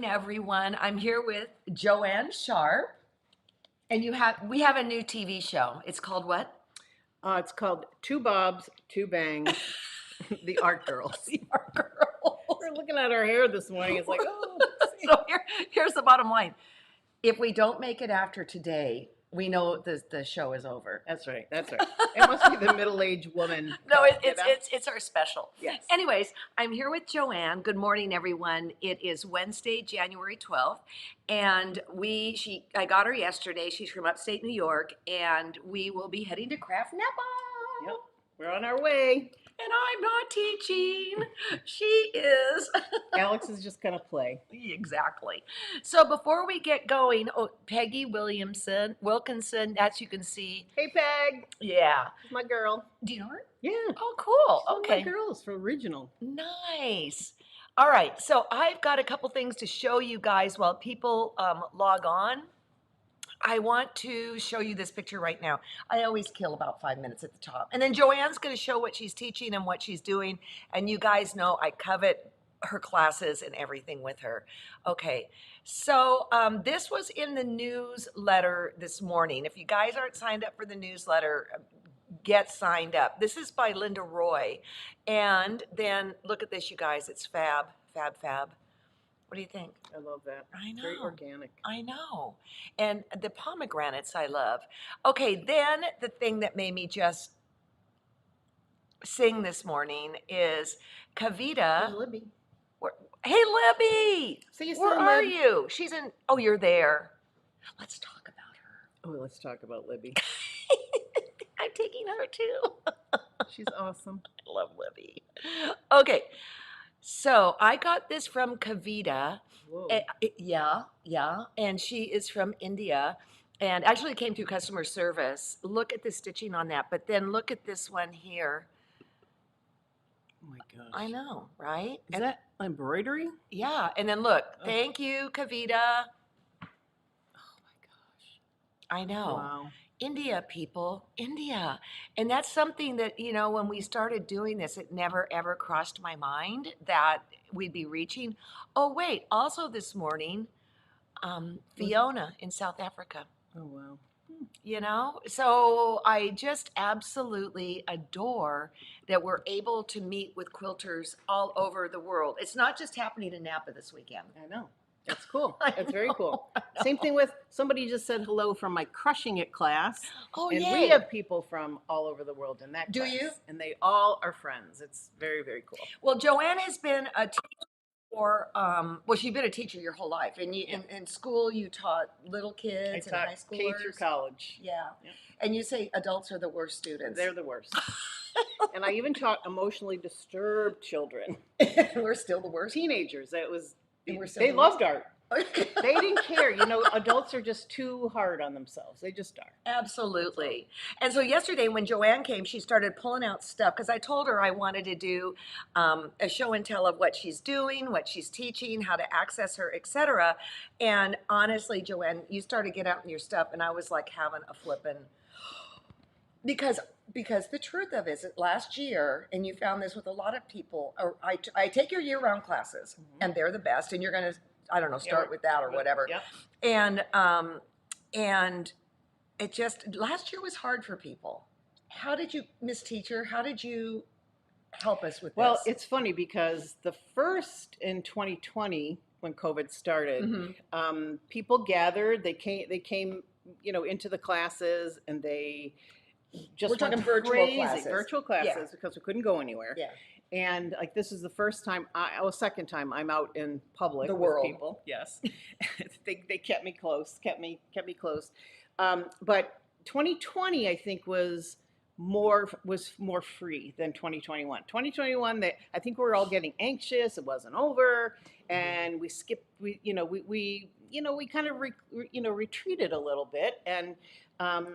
Everyone, I'm here with Joanne Sharpe, and we have a new TV show. It's called what? It's called Two Bobs, Two Bangs, the Art Girls. The Art Girls. We're looking at our hair this morning. It's like, oh, So here's the bottom line. If we don't make it after today, we know the show is over. that's right. That's right. It must be the middle-aged woman. No, you know? it's our special. Yes. Anyways, I'm here with Joanne. Good morning, everyone. It is Wednesday, January 12th, and I got her yesterday. She's from upstate New York, and we will be heading to Craft Napa. Yep. We're on our way. And I'm not teaching. She is. Alex is just gonna play. Exactly. So before we get going, Peggy Wilkinson, as you can see. Hey, Peg. Yeah. She's my girl. Do you know her? Yeah. Oh, cool. She's Okay. one of my girls for original. Nice. All right. So I've got a couple things to show you guys while people log on. I want to show you this picture right now. I always kill about 5 minutes at the top. And then Joanne's going to show what she's teaching and what she's doing. And you guys know I covet her classes and everything with her. Okay, so this was in the newsletter this morning. If you guys aren't signed up for the newsletter, get signed up. This is by Linda Roy. And then look at this, you guys. It's fab, fab, fab. What do you think? I love that. I know. Very organic. I know. And the pomegranates I love. Okay, then the thing that made me just sing this morning is Kavita. There's Libby. Hey, Libby! See you soon, Where are Lib. you? She's in, oh, you're there. Let's talk about her. Oh, let's talk about Libby. I'm taking her too. She's awesome. I love Libby. Okay. So I got this from Kavita. Whoa. Yeah. And she is from India and actually came through customer service. Look at the stitching on that. But then look at this one here. Oh my gosh. I know, right? Is that embroidery? Yeah. And then look, thank you, Kavita. Oh my gosh. I know. Wow. India, people, India. And that's something that, when we started doing this, it never ever crossed my mind that we'd be reaching. Oh, wait, also this morning, Fiona in South Africa. Oh, wow. So I just absolutely adore that we're able to meet with quilters all over the world. It's not just happening in Napa this weekend. I know. That's cool. I That's very know, cool. I know. Same thing with somebody just said hello from my Crushing It class. Oh, and yay. we have people from all over the world in that Do class. you? And they all are friends. It's very, very cool. Well, Joanne has been a teacher for, she's been a teacher your whole life. And in school, you taught little kids and high schoolers. K through college. Yeah. Yep. And you say adults are the worst students. They're the worst. And I even taught emotionally disturbed children. We're still the worst. Teenagers. That was, And we're still they the loved worst. art. They didn't care. Adults are just too hard on themselves. They just are. Absolutely. And so yesterday when Joanne came, she started pulling out stuff because I told her I wanted to do a show and tell of what she's doing, what she's teaching, how to access her, etc. And honestly, Joanne, you started getting out in your stuff and I was like having a flippin' because the truth of it is that last year, and you found this with a lot of people, I take your year-round classes and they're the best and you're going to, I don't know, start with that or whatever. Yep. And it just, last year was hard for people. How did you, Miss Teacher, how did you help us with Well, this? it's funny because the first in 2020, when COVID started, people gathered, they came, into the classes and they just We're talking went virtual crazy. classes. Virtual classes Yeah. because we couldn't go anywhere. Yeah. And like this is the first time, second time I'm out in public The with world. people. Yes, they kept me close, kept me close. But 2020, I think, was more free than 2021. 2021, I think we were all getting anxious. It wasn't over, and we skipped. We kind of retreated a little bit, and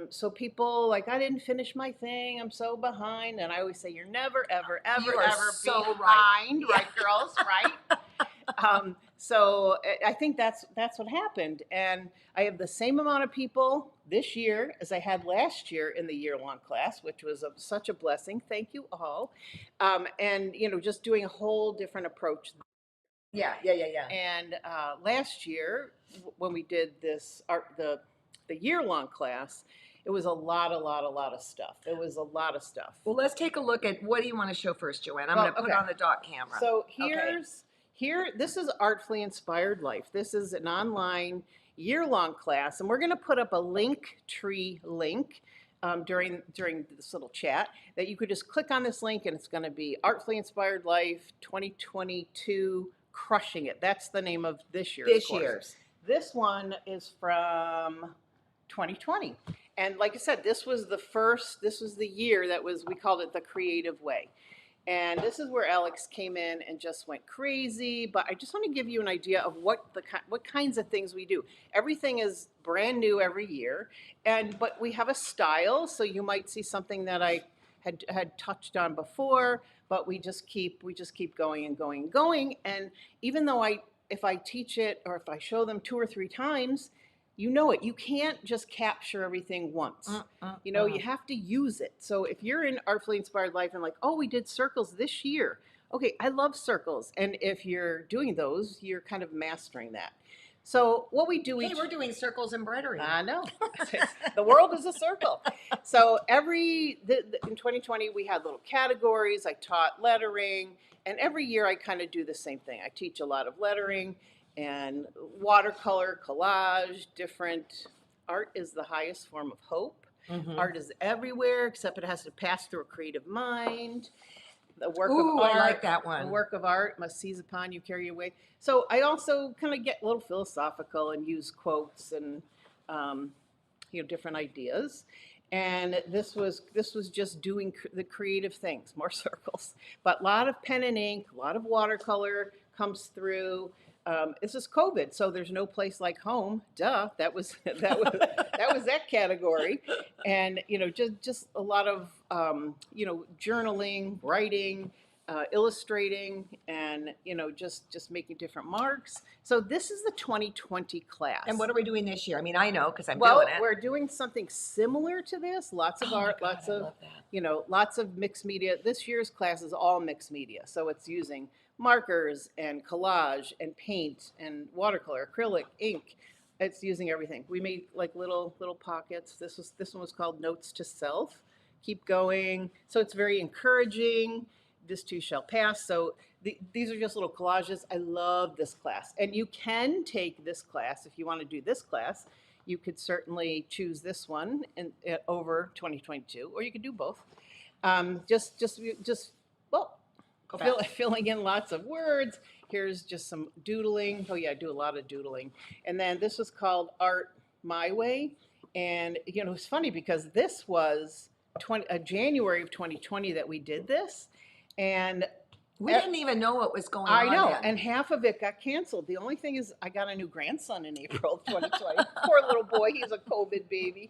so people like, I didn't finish my thing. I'm so behind. And I always say, you're never, ever, ever, You are ever so behind, right. right, girls, right? So I think that's what happened. And I have the same amount of people this year as I had last year in the year-long class, which was such a blessing. Thank you all. And just doing a whole different approach Yeah, yeah, yeah, yeah. And last year, when we did this the year-long class, it was a lot of stuff. It was a lot of stuff. Well, let's take a look at what do you want to show first, Joanne? I'm Well, going to put okay. on the dot camera. So Okay. this is Artfully Inspired Life. This is an online year-long class, and we're going to put up a LINKTREE link during this little chat that you could just click on this link, and it's going to be Artfully Inspired Life 2022 Crushing It. That's the name of this year's This course. year's. This one is from 2020. And like I said, this was the year that we called it the creative way. And this is where Alex came in and just went crazy. But I just want to give you an idea of what kinds of things we do. Everything is brand new every year, but we have a style. So you might see something that I had touched on before, but we just keep going and going and going. And even though if I teach it or if I show them 2 or 3 times, you know it. You can't just capture everything once. You know, you have to use it. So if you're in Artfully Inspired Life and like, oh, we did circles this year. Okay, I love circles. And if you're doing those, you're kind of mastering that. So what we do Hey, we're doing circles embroidery. I know. The world is a circle. So in 2020, we had little categories. I taught lettering. And every year I kind of do the same thing. I teach a lot of lettering and watercolor, collage, different. Art is the highest form of hope. Art is everywhere, except it has to pass through a creative mind. The work of art, I like that one. The work of art must seize upon you, carry away. So I also kind of get a little philosophical and use quotes and different ideas. And this was just doing the creative things, more circles, but a lot of pen and ink, a lot of watercolor comes through. This is COVID, so there's no place like home. Duh, that was that category, and just a lot of journaling, writing, illustrating, and just making different marks. So this is the 2020 class. And what are we doing this year? I mean, I know because I'm Well, doing it. we're doing something similar to this. Lots of art, God, I love that. lots of mixed media. This year's class is all mixed media, so it's using markers and collage and paint and watercolor, acrylic, ink. It's using everything. We made like little pockets. This one was called Notes to Self. Keep going. So it's very encouraging. This too shall pass. So these are just little collages. I love this class. And you can take this class if you want to do this class. You could certainly choose this one over 2022, or you could do both. Filling in lots of words. Here's just some doodling. Oh yeah, I do a lot of doodling. And then this was called Art My Way. And it's funny because this was January of 2020 that we did this. And we didn't even know what was going on. I know, then. and half of it got canceled. The only thing is I got a new grandson in April of 2020. Poor little boy, he's a COVID baby.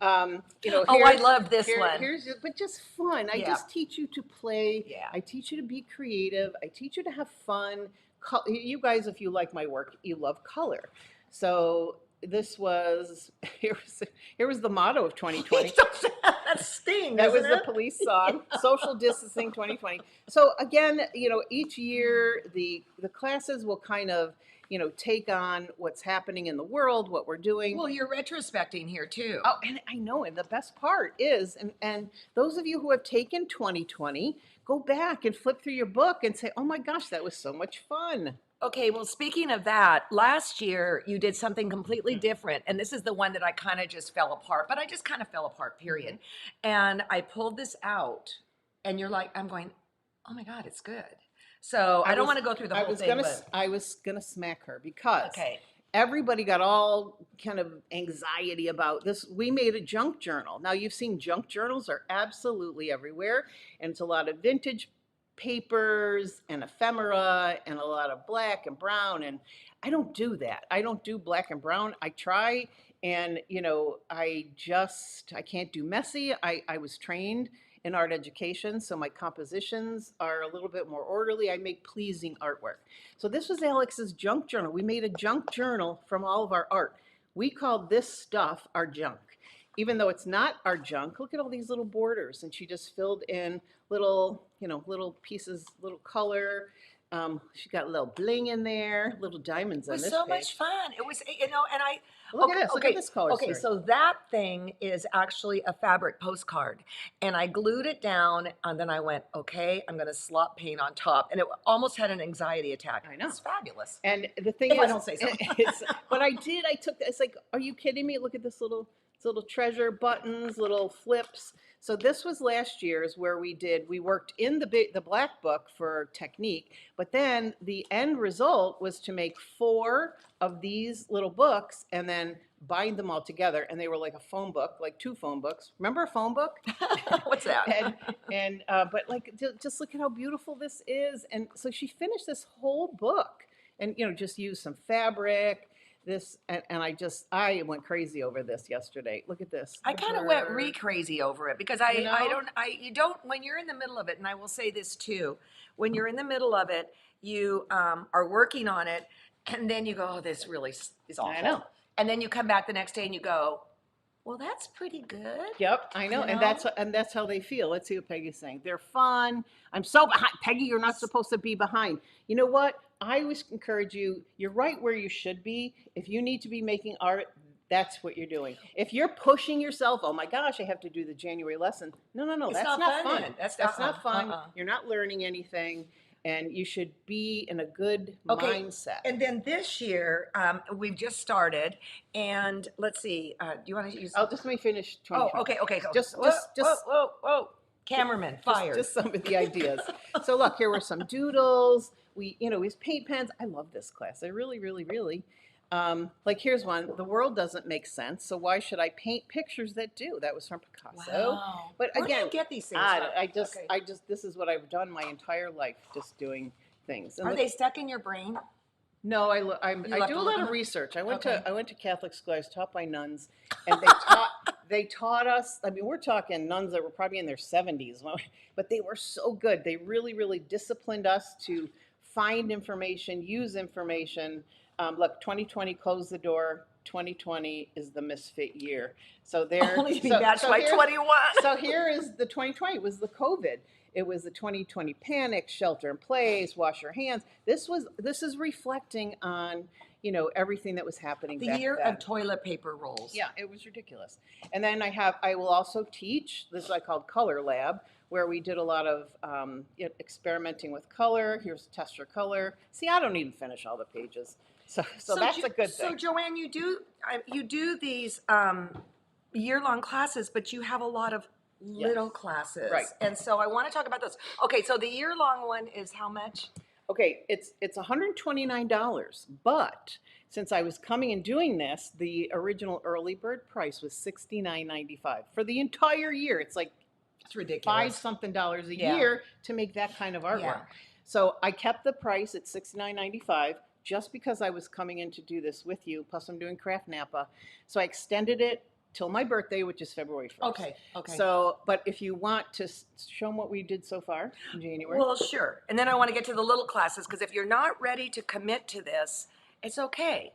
I love this one. But just fun. I just teach you to play. Yeah. I teach you to be creative. I teach you to have fun. You guys, if you like my work, you love color. So this was here was the motto of 2020. That stings. That was the police song. Social distancing 2020. So again, each year the classes will kind of take on what's happening in the world, what we're doing. Well, you're retrospecting here too. Oh, and I know, and the best part is, and those of you who have taken 2020, go back and flip through your book and say, oh my gosh, that was so much fun. Okay, well, speaking of that, last year you did something completely different. And this is the one that I kind of just fell apart, but I just kind of fell apart, period. And I pulled this out, and you're like, I'm going, oh my God, it's good. So I don't want to go through the whole thing. I was going to smack her because okay. Everybody got all kind of anxiety about this. We made a junk journal. Now, you've seen junk journals are absolutely everywhere, and it's a lot of vintage papers and ephemera and a lot of black and brown, and I don't do that. I don't do black and brown. I try, and I can't do messy. I was trained in art education, so my compositions are a little bit more orderly. I make pleasing artwork. So this was Alex's junk journal. We made a junk journal from all of our art. We called this stuff our junk. Even though it's not our junk, look at all these little borders. And she just filled in little pieces, little color. She got a little bling in there, little diamonds It on was this so page. much fun. It was, you know, and I, Look at this. Look at this color okay, story. so that thing is actually a fabric postcard. And I glued it down and then I went, okay, I'm gonna slop paint on top. And it almost had an anxiety attack. I know. It's fabulous. And the thing If is, I don't say so. but I took, it's like, are you kidding me? Look at this little treasure buttons, little flips. So this was last year's where we worked in the black book for technique, but then the end result was to make 4 of these little books and then bind them all together. And they were like a phone book, like 2 phone books. Remember a phone book? What's that? But like, just look at how beautiful this is. And so she finished this whole book and, you know, just used some fabric, this, and I went crazy over this yesterday. Look at this. I The kind of went bird. crazy over it because You know? you don't, when you're in the middle of it, and I will say this too, when you're in the middle of it, you are working on it, and then you go, oh, this really is awful. I know. And then you come back the next day and you go, well, that's pretty good. Yep, I know, You and that's how they feel. Let's see what Peggy's saying. They're fun. I'm so behind. Peggy, you're not supposed to be behind. You know what? I always encourage you. You're right where you should be. If you need to be making art, that's what you're doing. If you're pushing yourself, oh my gosh, I have to do the January lesson. No, It's that's not not fun. fun. That's not fun. uh-uh. You're not learning anything, and you should be in a good Okay, mindset. and then this year, we've just started, and let's see, do you want to use? Oh, just let me finish. Oh, 2020. okay, go. Just- Whoa. Cameraman, fired. Just some of the ideas. So look, here were some doodles. We use paint pens. I love this class. I really. Like here's one. The world doesn't make sense, so why should I paint pictures that do? That was from Picasso. Wow. But Where do again, you get these things I, from? I just, Okay. I just, this is what I've done my entire life, just doing things. And Are look- they stuck in your brain? No, I You do have a to look lot them of up? research. I went Okay. to Catholic school. I was taught by nuns, and they taught us. I mean, we're talking nuns that were probably in their 70s, but they were so good. They really disciplined us to find information, use information. Look, 2020 closed the door. 2020 is the misfit year. So there. Only to be matched by 21. So here is the 2020 was the COVID. It was the 2020 panic, shelter in place, wash your hands. This is reflecting on, everything that was happening The back year then. of toilet paper rolls. Yeah, it was ridiculous. And then I will also teach, this I called Color Lab, where we did a lot of experimenting with color. Here's test your color. See, I don't even finish all the pages. So that's a good thing. So Joanne, you do these year-long classes, but you have a lot of little classes. Right. And so I want to talk about those. Okay, so the year-long one is how much? Okay, it's $129, but since I was coming and doing this, the original early bird price was $69.95 for the entire year. It's like It's ridiculous. $5-something a Yeah. year to make that kind of artwork. Yeah. So I kept the price at $69.95 just because I was coming in to do this with you. Plus, I'm doing Craft Napa, so I extended it till my birthday, which is February 1st. Okay. So, but if you want to show them what we did so far in January. Well, sure. And then I want to get to the little classes because if you're not ready to commit to this, it's okay.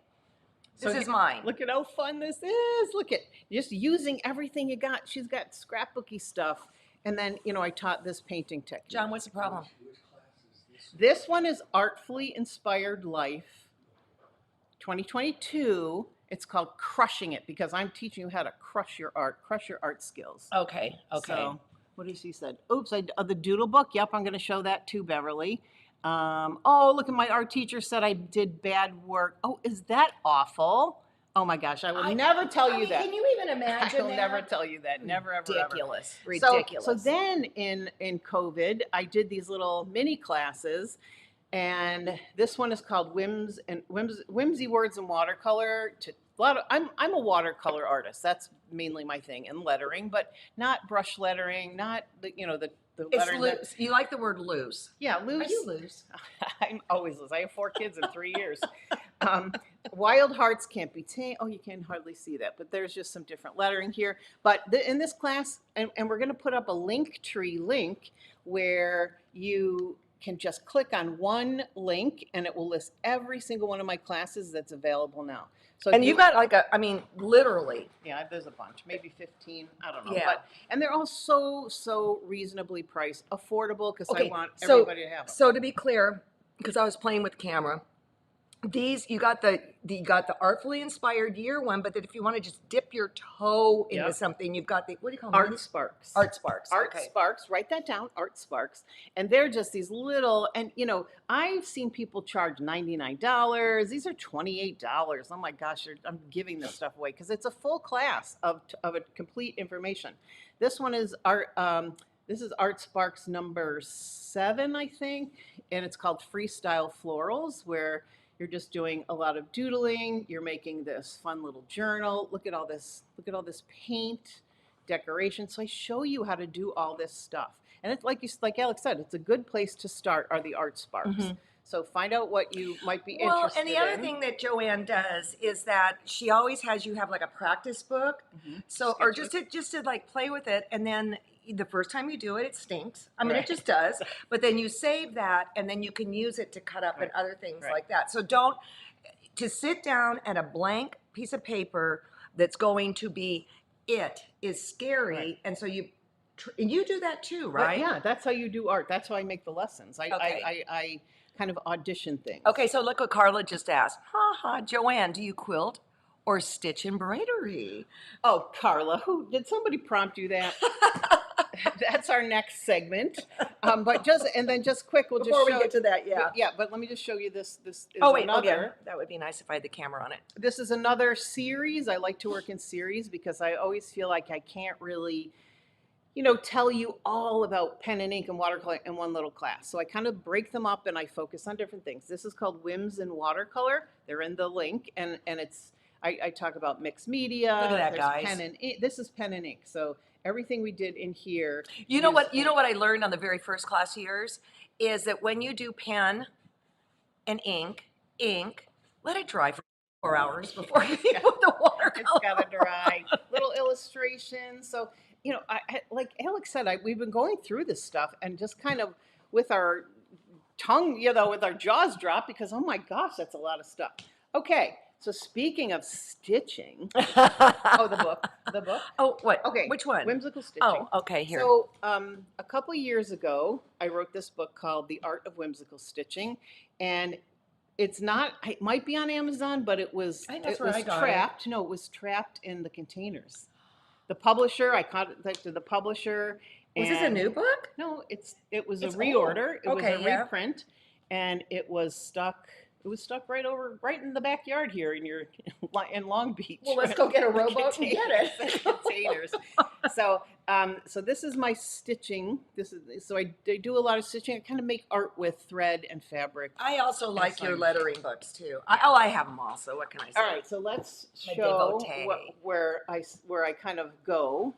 This is mine. Look at how fun this is. Look at just using everything you got. She's got scrapbooky stuff. And then, I taught this painting technique. John, what's the problem? This one is Artfully Inspired Life 2022. It's called Crushing It because I'm teaching you how to crush your art skills. Okay. So, what has she said? Oops, the doodle book. Yep, I'm going to show that too, Beverly. Oh, look at my art teacher said I did bad work. Oh, is that awful? Oh my gosh, I will never tell you that. Can you even imagine I will never tell you that. Never, ever, Ridiculous. ever. Ridiculous. So then in COVID, I did these little mini classes, and this one is called Whimsy Words in Watercolor. I'm a watercolor artist. That's mainly my thing, and lettering, but not brush lettering, not the It's lettering. loose. You like the word loose. Yeah, loose. Are you loose? I'm always loose. I have 4 kids in 3 years. Wild hearts can't be tamed. Oh, you can hardly see that, but there's just some different lettering here. But in this class, and we're going to put up a LINKTREE link where you can just click on one link and it will list every single one of my classes that's available now. So And you've got literally. yeah, there's a bunch, maybe 15, I don't know. Yeah. And they're all so reasonably priced, affordable, because I want so, everybody to have them. So to be clear, because I was playing with the camera. These you got the artfully inspired year one, but then if you want to just dip your toe into Yep. something, you've got the what do you call them? Art Sparks. Art Sparks. Art Okay. Sparks, write that down, Art Sparks. And they're just these little, and you know, I've seen people charge $99. These are $28. Oh my gosh, I'm giving this stuff away because it's a full class of a complete information. This one is this is Art Sparks number 7, I think, and it's called Freestyle Florals, where you're just doing a lot of doodling. You're making this fun little journal. Look at all this paint, decoration. So I show you how to do all this stuff. And it's like Alex said, it's a good place to start are the Art Sparks. Mm-hmm. So find out what you might be Well, interested and the other in. thing that Joanne does is that she always has you have like a practice book. So or just to like play with it, and then the first time you do it, it stinks. I mean, Right. it just does. But then you save that, and then you can use it to cut up and other things Right. like that. So don't to sit down at a blank piece of paper that's going to be it is scary, Right. and so you do that too, But right? yeah, that's how you do art. That's how I make the lessons. Okay. I kind of audition things. Okay, so look what Carla just asked. Ha ha, Joanne, do you quilt or stitch embroidery? Oh, Carla, did somebody prompt you that? That's our next segment. But just quick, we'll Before just we show get to that, yeah. Yeah, but let me just show you this. This is Oh wait, another. okay. That would be nice if I had the camera on it. This is another series. I like to work in series because I always feel like I can't really, tell you all about pen and ink and watercolor in one little class. So I kind of break them up and I focus on different things. This is called Whims in Watercolor. They're in the link, and it's I talk about mixed media. Look at that, There's guys. Pen and ink. This is pen and ink. So everything we did in here. You know what? is You know what I learned on the very first class years is that when you do pen and ink, let it dry for 4 hours before you put the watercolor. It's got to dry. Little illustrations. So, I like Alex said, we've been going through this stuff and just kind of with our tongue, with our jaws dropped because, oh my gosh, that's a lot of stuff. Okay. So speaking of stitching, the book. Oh, what? Okay. Which one? Whimsical Stitching. Oh, okay, here. So a couple years ago, I wrote this book called The Art of Whimsical Stitching, and it might be on Amazon, but it was I think that's where I got it. trapped. No, it was trapped in the containers. The publisher, I contacted the publisher. Was this a new book? No, it was a It's reorder. old. It Okay, was a yeah. reprint, and it was stuck. It was stuck right in the backyard here in Long Beach. Well, let's go get a rowboat and get it. Containers. So this is my stitching. So I do a lot of stitching. I kind of make art with thread and fabric. I also like your fine. lettering books too. I have them also. What can I say? All right, so let's My show devotee. where I kind of go.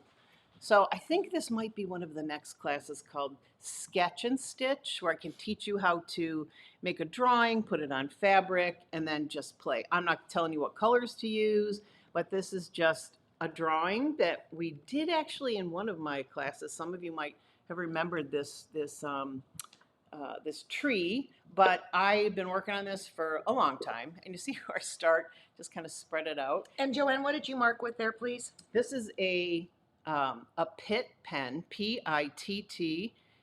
So I think this might be one of the next classes called Sketch and Stitch, where I can teach you how to make a drawing, put it on fabric, and then just play. I'm not telling you what colors to use, but this is just a drawing that we did actually in one of my classes. Some of you might have remembered this tree, but I've been working on this for a long time. And you see where I start, just kind of spread it out. And Joanne, what did you mark with there, please? This is a Pitt pen, Pitt,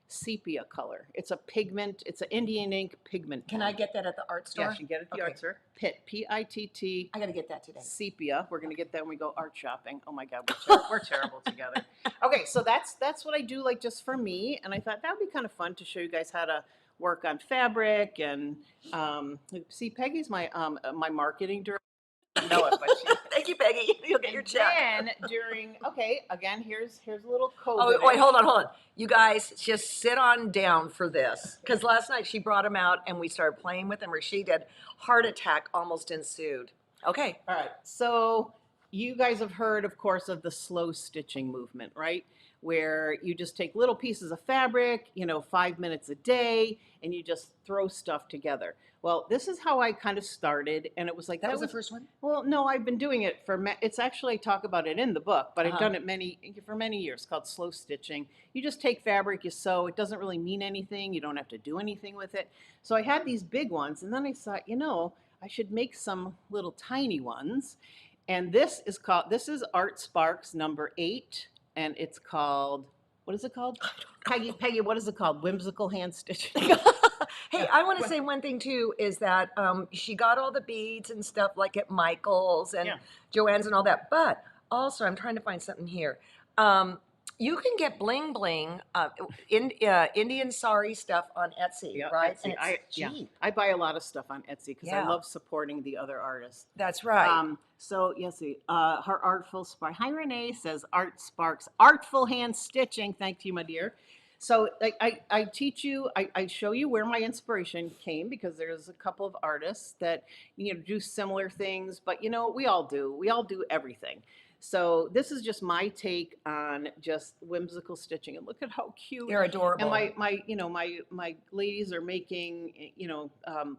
sepia color. It's a pigment. It's an Indian ink pigment pen. Can I get that at the art store? Yes, you get it at the Okay. art store. Pitt, Pitt, I got to get that today. sepia. We're gonna get that when we go art shopping. Oh my God, we're terrible together. Okay, so that's what I do, like just for me. And I thought that would be kind of fun to show you guys how to work on fabric. And see, Peggy's my marketing director. Know it, but she. Thank you, Peggy. You'll get your check. Then again, here's a little code. Oh, wait, hold on. You guys just sit on down for this. Because last night she brought them out and we started playing with them, or she did. Heart attack almost ensued. Okay. All right. So you guys have heard, of course, of the slow stitching movement, right? Where you just take little pieces of fabric, 5 minutes a day, and you just throw stuff together. Well, this is how I kind of started, and it was like That was the first one? Well, no, I've been doing it it's actually, I talk about it in the book, but I've done it for many years, called slow stitching. You just take fabric, you sew. It doesn't really mean anything. You don't have to do anything with it. So I had these big ones, and then I thought, I should make some little tiny ones. And this is Art Sparks number 8, and it's called what is it called? Peggy, what is it called? Whimsical hand stitching. Hey, Yeah. I want to say one thing too is that she got all the beads and stuff like at Michael's and Yeah. Joanne's and all that. But also, I'm trying to find something here. Um, you can get bling bling, Indian sari stuff on Etsy, Yeah, right? Etsy. And it's cheap. I buy a lot of stuff on Etsy because I Yeah, love supporting the other artists. that's right. So yes, her artful spark. Hi, Renee says art sparks, artful hand stitching. Thank you, my dear. So I teach you, I show you where my inspiration came because there's a couple of artists that do similar things, but we all do everything. So this is just my take on just whimsical stitching, and look at how cute. They're And adorable. my ladies are making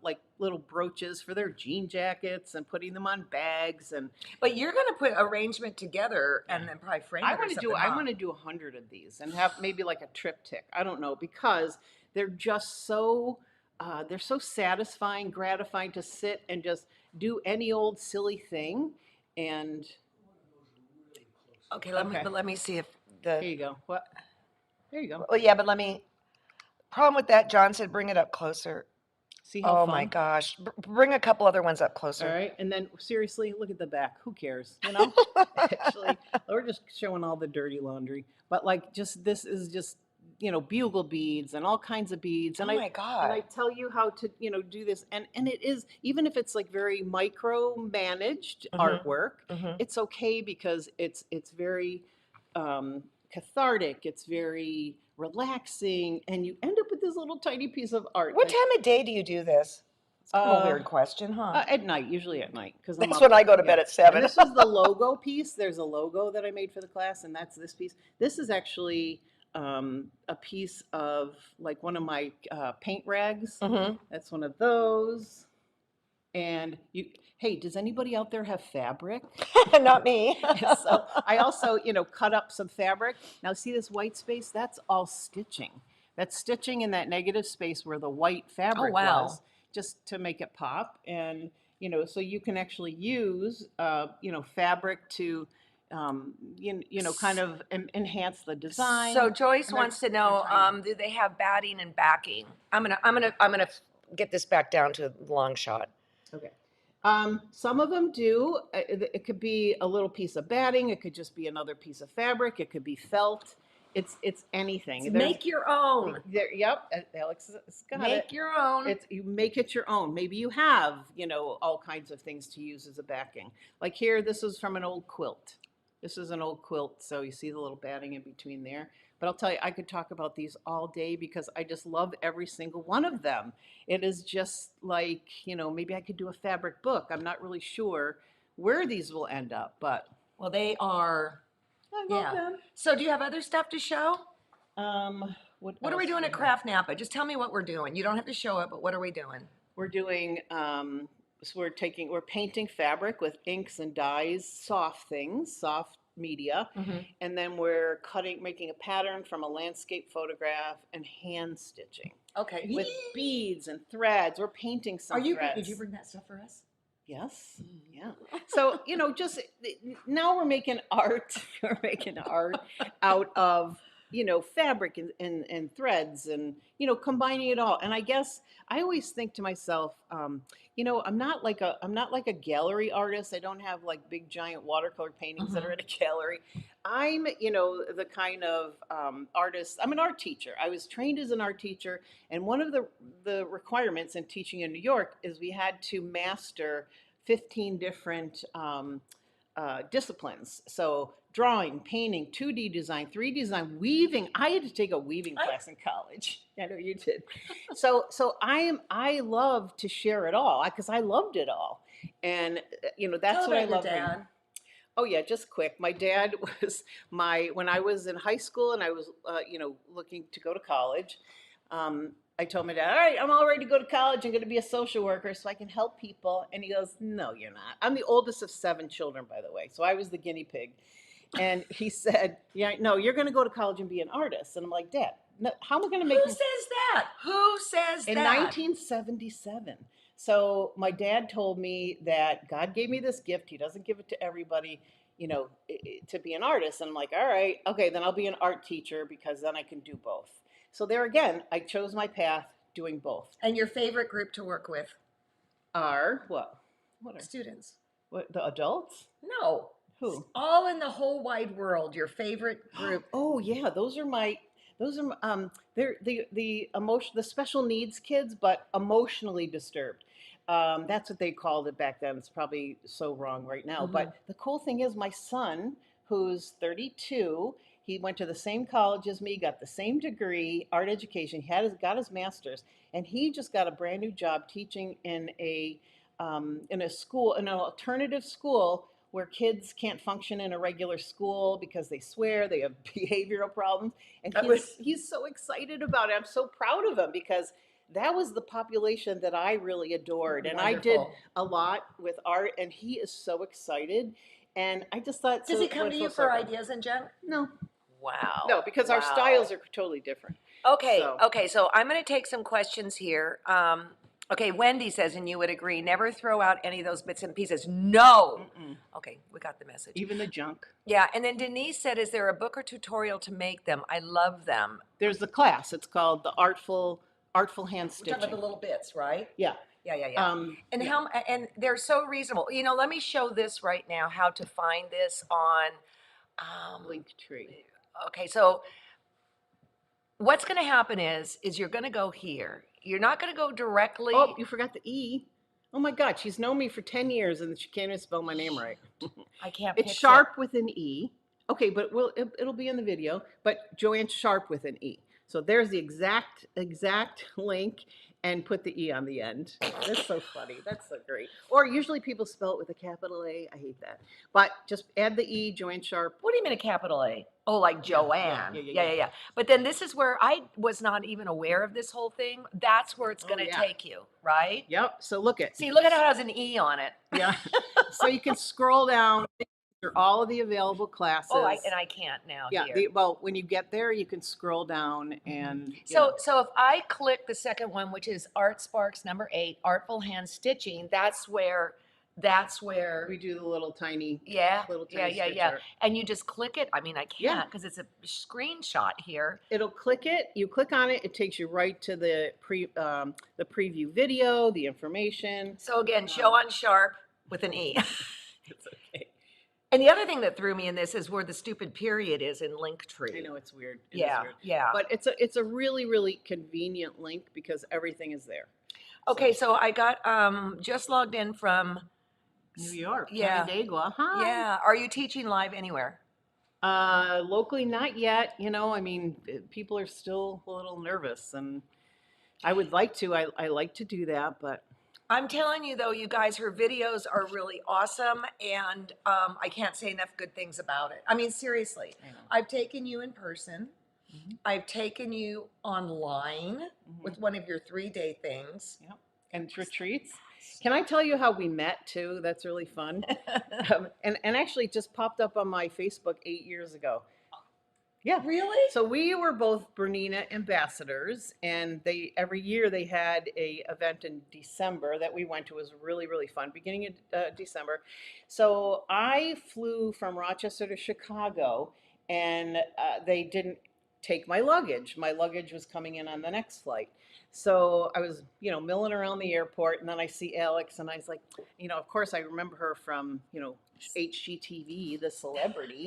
like little brooches for their jean jackets and putting them on bags. And But you're going to put arrangement together and then probably frame it or something, I huh? want to do 100 of these and have maybe like a triptych. I don't know, because they're just so they're so satisfying, gratifying to sit and just do any old silly thing. And Okay, let me see if the. here you go. What? There you go. Oh yeah, but let me. Problem with that, John said, bring it up closer. See how Oh fun? my gosh, bring a couple other ones up All closer. right, and then seriously, look at the back. Who cares? Actually, we're just showing all the dirty laundry. But like, just this is just bugle beads and all kinds of beads. And Oh I my and God. I tell you how to do this. And it is, even if it's like very micro managed artwork, it's okay because it's very cathartic. It's very relaxing, and you end up with this little tiny piece of art. What time of day do you do this? It's kind of a Uh, weird question, huh? At night, usually at night, because That's when I go to bed at 7. And this is the logo piece. There's a logo that I made for the class, and that's this piece. This is actually a piece of like one of my paint rags. That's one of those. And hey, does anybody out there have fabric? Not me. So I also, cut up some fabric. Now see this white space? That's all stitching. That's stitching in that negative space where the white fabric wow. was, just to make it pop. And, so you can actually use, fabric to, kind of enhance the design. So Joyce And wants to they're know, tiny. do they have batting and backing? I'm gonna get this back down to a long shot. Okay. Some of them do. It could be a little piece of batting. It could just be another piece of fabric. It could be felt. It's anything. Make your own. Yep, Alex has got it. Make your own. You make it your own. Maybe you have, all kinds of things to use as a backing. Like here, this is from an old quilt. This is an old quilt, so you see the little batting in between there. But I'll tell you, I could talk about these all day because I just love every single one of them. It is just like, maybe I could do a fabric book. I'm not really sure where these will end up, but Well, they are. I love Yeah. them. So do you have other stuff to show? What What are we else doing do at have? Craft Napa? Just tell me what we're doing. You don't have to show it, but what are we doing? We're doing, so we're painting fabric with inks and dyes, soft things, soft media. And then we're making a pattern from a landscape photograph and hand stitching Okay. with beads and threads. We're painting some threads. Did you bring that stuff for us? Yes. Yeah. So, just now we're making art. We're making art out of, fabric and threads and, combining it all. And I guess I always think to myself, I'm not like a gallery artist. I don't have like big giant watercolor paintings that are in a gallery. I'm, the kind of artist. I'm an art teacher. I was trained as an art teacher, and one of the requirements in teaching in New York is we had to master 15 different disciplines. So drawing, painting, 2D design, 3D design, weaving. I had to take a weaving class in college. I know you did. So I love to share it all because I loved it all. And that's Tell what I about your love. dad. Oh yeah, just quick. My dad was when I was in high school and I was looking to go to college. I told my dad, all right, I'm all ready to go to college. I'm going to be a social worker so I can help people. And he goes, no, you're not. I'm the oldest of 7 children, by the way. So I was the guinea pig. And he said, yeah, no, you're going to go to college and be an artist. And I'm like, Dad, no, how am I going to make Who says that? Who says in that? 1977. So my dad told me that God gave me this gift. He doesn't give it to everybody, to be an artist. And I'm like, all right, okay, then I'll be an art teacher because then I can do both. So there again, I chose my path doing both. And your favorite group to work with? Are what? What are Students. what, the adults? No. Who? All in the whole wide world, your favorite group. Oh yeah, they're the special needs kids, but emotionally disturbed. That's what they called it back then. It's probably so wrong right now. Mhm. But the cool thing is, my son, who's 32, he went to the same college as me, got the same degree, art education. Got his master's, and he just got a brand new job teaching in a school, in an alternative school where kids can't function in a regular school because they swear, they have behavioral problems. And he's so excited about it. I'm so proud of him because that was the population that I really adored. And I did Wonderful. a lot with art, and he is so excited. And I just thought, Does so he come went to full you for circle. ideas and Jen? No, Wow. no, because our Wow. styles are totally different. Okay, So- okay, so I'm going to take some questions here. Okay, Wendy says, and you would agree, never throw out any of those bits and pieces. No. Mm-mm. Okay, we got the message. Even the junk. Yeah, and then Denise said, is there a book or tutorial to make them? I love them. There's the class. It's called the Artful We're talking about Handstitching. the little bits, right? Yeah. Yeah. And Yeah. and they're so reasonable. Let me show this right now, how to find this on LINKTREE. okay, so what's going to happen is you're going to go here. You're not going to go directly. Oh, you forgot the E. Oh my God, she's known me for 10 years and she can't even spell my name right. I can't. It's fix Sharpe with an E. Okay, but it'll be in the video. But Joanne Sharpe with an E. So there's the exact link, and put the E on the end. That's so funny. That's so great. Or usually people spell it with a capital A. I hate that. But just add the E, Joanne Sharpe. What do you mean a capital A? Oh, like Joanne. Yeah. Yeah. But then this is where I was not even aware of this whole thing. That's where it's going to yeah. take you, right? Yep. So look at. See, look at how it has an E on it. Yeah. So you can scroll down. Through all of the available classes. Oh, and I can't now. Yeah. Here. Well, when you get there, you can scroll down and. So if I click the second one, which is Art Sparks number 8, Artful Hand Stitching, that's where we do the little tiny. yeah, Little tiny yeah. stitch art. And you just click it. I mean, I Yeah. can't because it's a screenshot here. It'll click it. You click on it. It takes you right to the preview video, the information. So again, Joanne Sharpe with an E. It's okay. And the other thing that threw me in this is where the stupid period is in LINKTREE. I know it's weird. It is Yeah, weird. yeah. But it's a really, really convenient link because everything is there. Okay, so I got just logged in from New York. Yeah. Canandaigua. Hi. yeah. Are you teaching live anywhere? Locally, not yet. I mean, people are still a little nervous, and I would like to. I like to do that, but I'm telling you though, you guys, her videos are really awesome, and I can't say enough good things about it. I mean, seriously, I know. I've taken you in person. Mhm. I've taken you online with one of your 3-day things. Yep. And retreats. Can I tell you how we met too? That's really fun. And actually it just popped up on my Facebook 8 years ago. Yeah. Really? So we were both Bernina ambassadors, and every year they had a event in December that we went to. It was really, really fun, beginning of December. So I flew from Rochester to Chicago, and they didn't take my luggage. My luggage was coming in on the next flight. So I was, milling around the airport, and then I see Alex, and I was like, of course I remember her from, HGTV, the celebrity.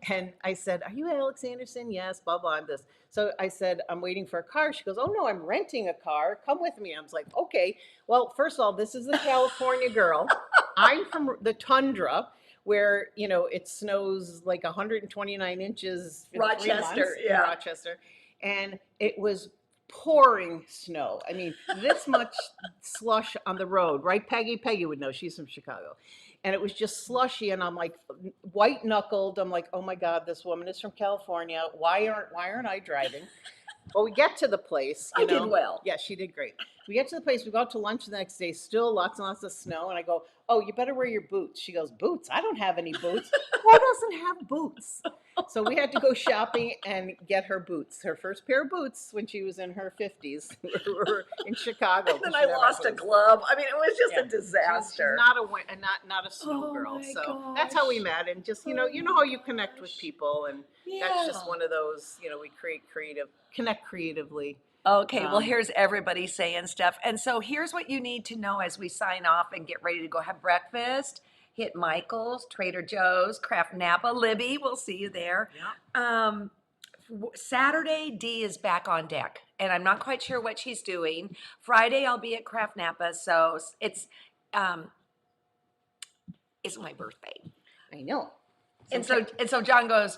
And I said, "Are you Alex Anderson?" "Yes, blah, blah, I'm this." So I said, "I'm waiting for a car." She goes, "Oh no, I'm renting a car. Come with me." I was like, "Okay." Well, first of all, this is a California girl. I'm from the tundra, where it snows like 129 inches in 3 months Rochester, in yeah. Rochester, and it was pouring snow. I mean, this much slush on the road, right? Peggy would know. She's from Chicago. And it was just slushy, and I'm like white knuckled. I'm like, oh my God, this woman is from California. Why aren't I driving? Well, we get to the place. I did well. Yeah, she did great. We get to the place. We go out to lunch the next day. Still lots and lots of snow, and I go, "Oh, you better wear your boots." She goes, "Boots? I don't have any boots." Who doesn't have boots? So we had to go shopping and get her boots. Her first pair of boots when she was in her 50s were in Chicago. And then 'cause I she never had lost a boots. glove. I mean, it was just Yeah. a disaster. She's not not a snow Oh girl. my So that's how we gosh. met, and just Oh you my know how you connect with gosh. people, and that's just Yeah. one of those. We connect creatively. Okay, well, Um, here's everybody saying stuff. And so here's what you need to know as we sign off and get ready to go have breakfast. Hit Michael's, Trader Joe's, Craft Napa, Libby, we'll see you there. yeah. Saturday, Dee is back on deck, and I'm not quite sure what she's doing. Friday, I'll be at Craft Napa, so um, it's my birthday. I know. And so John goes,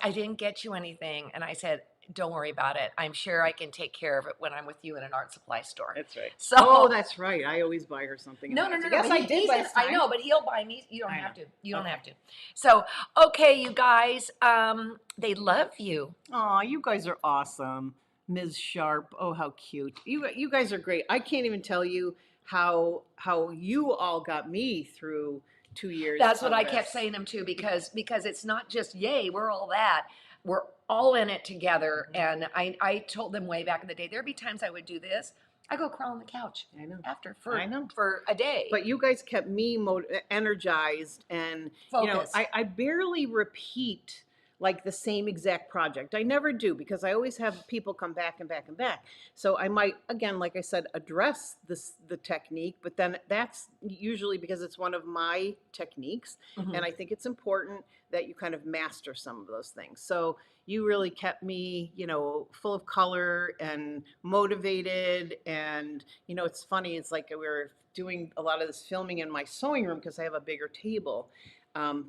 I didn't get you anything. And I said, don't worry about it. I'm sure I can take care of it when I'm with you in an art supply store. That's right. So Oh, that's right. I always buy her something. no. Yes, but I he- did he's last I time. know, but he'll buy me. You don't I have know. to. You don't Okay. have to. So, okay, you guys, they love you. Aw, you guys are awesome. Ms. Sharp. Oh, how cute. You guys are great. I can't even tell you how you all got me through 2 years. That's what of I kept this. saying to him too, because it's not just yay, we're all that. We're all in it together. And I told them way back in the day, there'd be times I would do this. I go crawl on the couch I know. after I know. for a day. But you guys kept me energized, and Focused. I barely repeat like the same exact project. I never do, because I always have people come back and back and back. So I might, again, like I said, address the technique, but then that's usually because it's one of my techniques, Mhm. and I think it's important that you kind of master some of those things. So you really kept me, full of color and motivated. And it's funny. It's like we were doing a lot of this filming in my sewing room because I have a bigger table.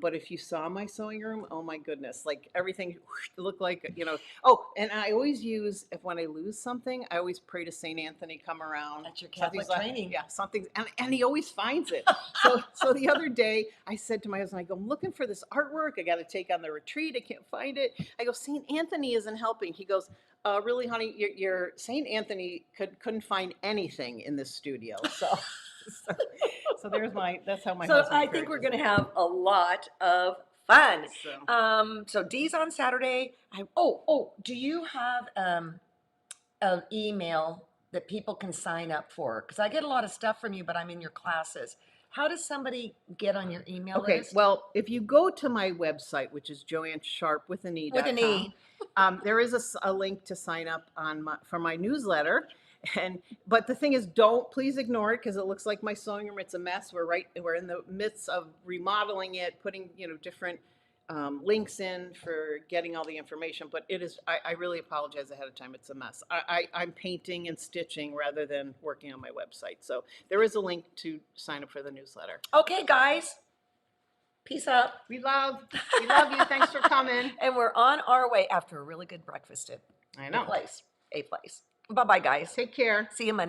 But if you saw my sewing room, oh my goodness, like everything looked like, Oh, and I always use, when I lose something, I always pray to Saint Anthony, come around. That's your Catholic Something's training. Yeah, something, and he always finds it. So the other day, I said to my husband, I go, I'm looking for this artwork. I got to take on the retreat. I can't find it. I go, Saint Anthony isn't helping. He goes, really, honey, your Saint Anthony couldn't find anything in this studio. So that's how my So husband I think we're encourages going to have a lot of fun. it. So. So Dee's on Saturday. Do you have an email that people can sign up for? Because I get a lot of stuff from you, but I'm in your classes. How does somebody get on your email Okay, list? well, if you go to my website, which is Joanne Sharpe with an E. With an E. There is a link to sign up for my newsletter. But the thing is, please ignore it, because it looks like my sewing room. It's a mess. We're in the midst of remodeling it, putting different links in for getting all the information. But it is. I really apologize ahead of time. It's a mess. I'm painting and stitching rather than working on my website. So there is a link to sign up for the newsletter. Okay, guys. Peace out. We love you. Thanks for coming. And we're on our way after a really good breakfast at I know. A place. Bye-bye, guys. Take care. See you Monday.